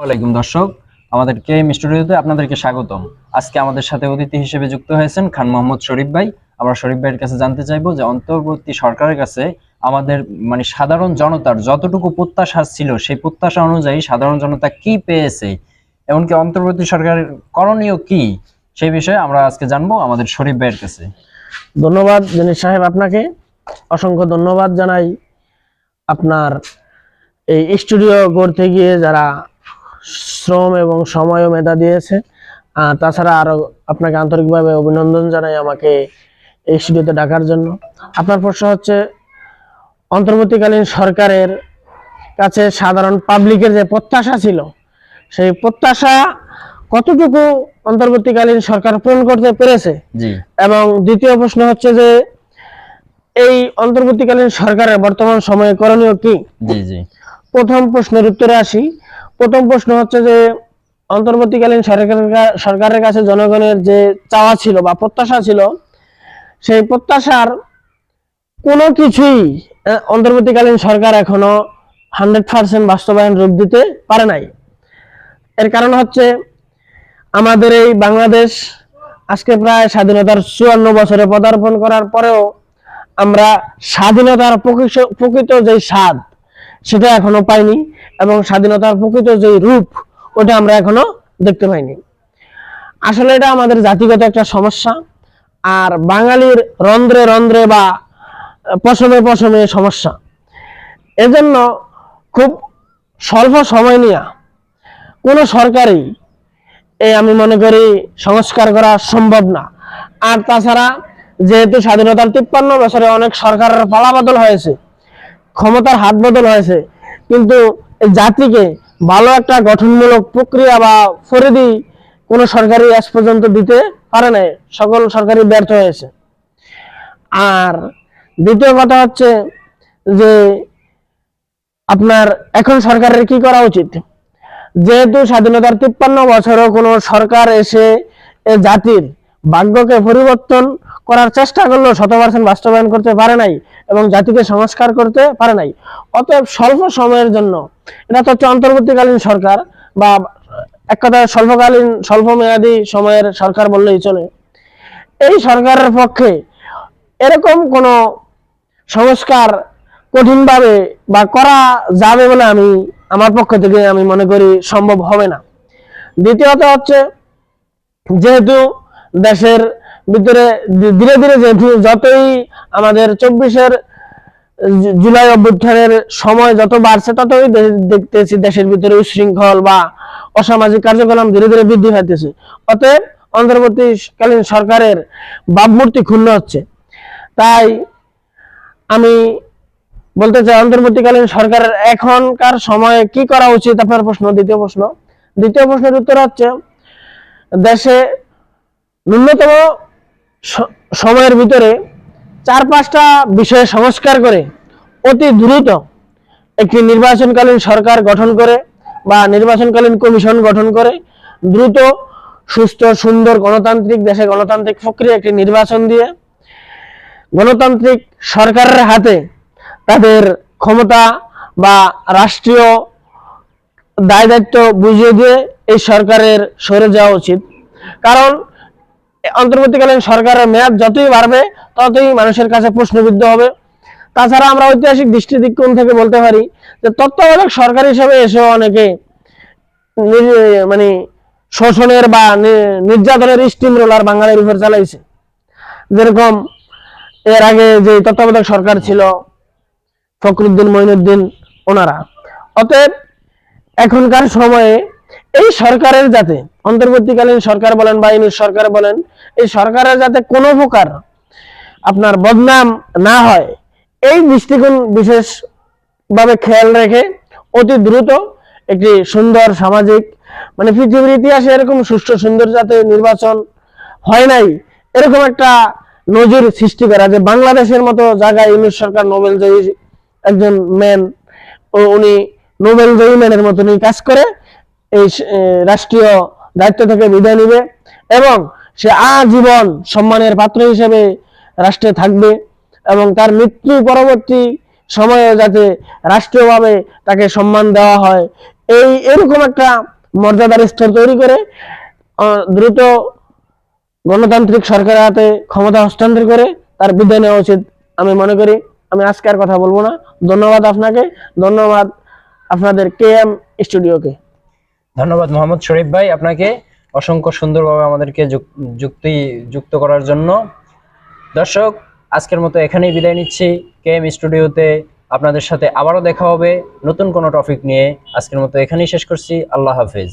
ওয়ালাইকুম দর্শক, আমাদের কেএম স্টুডিওতে আপনাদেরকে স্বাগতম। আজকে আমাদের সাথে অতিথি হিসেবে যুক্ত হয়েছেন খান মোহাম্মদ শরীফ ভাই। আমরা শরীফ ভাইয়ের কাছে জানতে চাইবো যে অন্তর্বর্তী সরকারের কাছে আমাদের সাধারণ জনতার যতটুকু প্রত্যাশা ছিল সেই প্রত্যাশা অনুযায়ী সাধারণ জনতা কি পেয়েছে, এমনকি অন্তর্বর্তী সরকারের করণীয় কি, সেই বিষয়ে আমরা আজকে জানবো আমাদের শরীফ ভাইয়ের কাছে। ধন্যবাদ জনির সাহেব, আপনাকে অসংখ্য ধন্যবাদ জানাই। আপনার এই স্টুডিও করতে গিয়ে যারা শ্রম এবং সময় ও মেধা দিয়েছে, তাছাড়া আরো আপনাকে আন্তরিকভাবে অভিনন্দন জানাই আমাকে এই স্টুডিওতে ডাকার জন্য। আপনার প্রশ্ন হচ্ছে অন্তর্বর্তীকালীন সরকারের কাছে সাধারণ পাবলিকের যে প্রত্যাশা ছিল সেই প্রত্যাশা কতটুকু অন্তর্বর্তীকালীন সরকার পূরণ করতে পেরেছে। এবং দ্বিতীয় প্রশ্ন হচ্ছে যে এই অন্তর্বর্তীকালীন সরকারের বর্তমান সময়ে করণীয় কি। প্রথম প্রশ্নের উত্তরে আসি। প্রথম প্রশ্ন হচ্ছে যে অন্তর্বর্তীকালীন সরকারের কাছে জনগণের যে চাওয়া ছিল বা প্রত্যাশা ছিল, সেই প্রত্যাশার কোনো কিছুই অন্তর্বর্তীকালীন সরকার এখনো 100% বাস্তবায়ন রূপ দিতে পারে নাই। এর কারণ হচ্ছে আমাদের এই বাংলাদেশ আজকে প্রায় স্বাধীনতার 54 বছরে পদার্পণ করার পরেও আমরা স্বাধীনতার প্রকৃত যে স্বাদ সেটা এখনো পাইনি, এবং স্বাধীনতার প্রকৃত যে রূপ ওটা আমরা এখনো দেখতে পাইনি। আসলে এটা আমাদের জাতিগত একটা সমস্যা, আর বাঙালির রন্ধ্রে রন্ধ্রে বা পশমে পশমে সমস্যা। এজন্য খুব স্বল্প সময় নিয়ে কোনো সরকারই আমি মনে করি সংস্কার করা সম্ভব না। আর তাছাড়া যেহেতু স্বাধীনতার 53 বছরে অনেক সরকারের পালাবদল হয়েছে, ক্ষমতার হাত বদল হয়েছে, কিন্তু জাতিকে ভালো একটা গঠনমূলক প্রক্রিয়া বা ফরিদি কোনো সরকারি আজ পর্যন্ত দিতে পারে নাই, সকল সরকারি ব্যর্থ হয়েছে। আর দ্বিতীয় কথা হচ্ছে যে আপনার এখন সরকারের কি করা উচিত। যেহেতু স্বাধীনতার 53 বছরও কোনো সরকার এসে এ জাতির ভাগ্যকে পরিবর্তন করার চেষ্টা করলেও 100% বাস্তবায়ন করতে পারে নাই এবং জাতিকে সংস্কার করতে পারে নাই। অতএব স্বল্প সময়ের জন্য, এটা তো হচ্ছে অন্তর্বর্তীকালীন সরকার বা এক কথায় স্বল্প মেয়াদী সময়ের সরকার বললেই চলে, এই সরকারের পক্ষে এরকম কোনো সংস্কার কঠিনভাবে বা করা যাবে বলে আমার পক্ষ থেকে আমি মনে করি সম্ভব হবে না। দ্বিতীয়ত হচ্ছে যেহেতু দেশের ভিতরে ধীরে ধীরে যতই আমাদের 24 জুলাই অভ্যুত্থানের সময় যত বাড়ছে, ততই দেখতেছি দেশের ভিতরে উশৃঙ্খল বা অসামাজিক কার্যক্রম ধীরে ধীরে বৃদ্ধি পাইতেছে। অতএব অন্তর্বর্তীকালীন সরকারের ভাবমূর্তি ক্ষুণ্ণ হচ্ছে। তাই আমি বলতে চাই অন্তর্বর্তীকালীন সরকারের এখনকার সময়ে কি করা উচিত। আপনার প্রশ্ন দ্বিতীয় প্রশ্নের উত্তর হচ্ছে দেশে ন্যূনতম সময়ের ভিতরে 4-5টা বিষয়ে সংস্কার করে অতি দ্রুত একটি নির্বাচনকালীন সরকার গঠন করে বা নির্বাচনকালীন কমিশন গঠন করে দ্রুত সুস্থ সুন্দর দেশে গণতান্ত্রিক প্রক্রিয়া একটি নির্বাচন দিয়ে গণতান্ত্রিক সরকারের হাতে তাদের ক্ষমতা বা রাষ্ট্রীয় দায় দায়িত্ব বুঝিয়ে দিয়ে এই সরকারের সরে যাওয়া উচিত। কারণ অন্তর্বর্তীকালীন সরকারের মেয়াদ যতই বাড়বে ততই মানুষের কাছে প্রশ্নবিদ্ধ হবে। তাছাড়া আমরা ঐতিহাসিক দৃষ্টিকোণ থেকে বলতে পারি যে তত্ত্বাবধায়ক সরকার হিসেবে এসেও অনেকে শোষণের বা নির্যাতনের স্টিম রোলার বাঙালির উপর চালাইছে। যেরকম এর আগে যে তত্ত্বাবধায়ক সরকার ছিল ফখরুদ্দিন, মঈনুদ্দিন, ওনারা। অতএব এখনকার সময়ে এই সরকারের যাতে অন্তর্বর্তীকালীন সরকার বলেন বা ইউনিট সরকার বলেন, এই সরকারের যাতে কোনো প্রকার আপনার বদনাম না হয়, এই দৃষ্টিকোণ বিশেষ ভাবে খেয়াল রেখে অতি দ্রুত একটি সুন্দর সামাজিক পৃথিবীর ইতিহাসে এরকম সুষ্ঠু সুন্দর যাতে নির্বাচন হয় নাই এরকম একটা নজির সৃষ্টি করা, যে বাংলাদেশের মতো জায়গায় ইউনিট সরকার নোবেল জয়ী একজন ম্যান, উনি নোবেল জয়ী ম্যানের মতনই কাজ করে এই রাষ্ট্রীয় দায়িত্ব থেকে বিদায় নিবে এবং সে আজীবন সম্মানের পাত্র হিসেবে রাষ্ট্রে থাকবে এবং তার মৃত্যু পরবর্তী সময়ে যাতে রাষ্ট্রীয়ভাবে তাকে সম্মান দেওয়া হয়, এরকম একটা মর্যাদার স্তর তৈরি করে দ্রুত গণতান্ত্রিক সরকারের হাতে ক্ষমতা হস্তান্তর করে তার বিদায় নেওয়া উচিত আমি মনে করি। আমি আজকে আর কথা বলবো না। ধন্যবাদ আপনাকে, ধন্যবাদ আপনাদের কেএম স্টুডিওকে। ধন্যবাদ মোহাম্মদ শরীফ ভাই, আপনাকে অসংখ্য সুন্দরভাবে আমাদেরকে যুক্ত করার জন্য। দর্শক, আজকের মতো এখানেই বিদায় নিচ্ছি। কেএম স্টুডিওতে আপনাদের সাথে আবারও দেখা হবে নতুন কোনো টপিক নিয়ে। আজকের মতো এখানেই শেষ করছি। আল্লাহ হাফেজ।